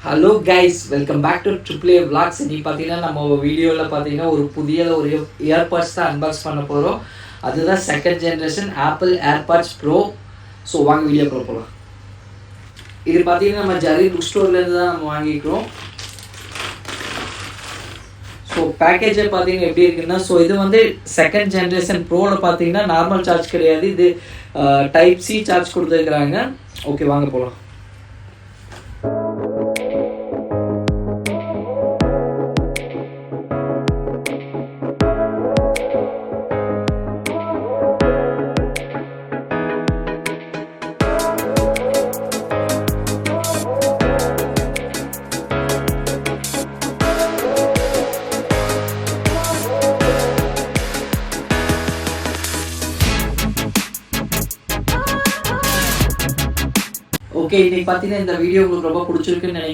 Hello guys, welcome back to triple A vlogs. இன்னைக்கு பார்த்தீங்கன்னா நம்ம வீடியோவில் பார்த்தீங்கன்னா ஒரு புதிய ஒரு இயர்பாட்ஸ் தான் அன்பாக்ஸ் பண்ண போகிறோம். அதுதான் second generation apple AirPods bro. So வாங்க வீடியோக்குள்ள போகலாம். இது பார்த்தீங்கன்னா நம்ம ஜரி புக் ஸ்டோர்லேருந்து தான் நம்ம வாங்கிக்கிறோம். ஸோ பேக்கேஜை பார்த்தீங்கன்னா எப்படி இருக்குன்னா, ஸோ இது வந்து செகண்ட் ஜென்ரேஷன் ப்ரோவில் பார்த்தீங்கன்னா நார்மல் சார்ஜ் கிடையாது, இது டைப் சி சார்ஜ் கொடுத்துருக்குறாங்க. ஓகே வாங்க போகலாம். ஓகே, இன்னைக்கு பார்த்தீங்கன்னா இந்த வீடியோ உங்களுக்கு ரொம்ப பிடிச்சிருக்குன்னு நினைக்கிறேன்.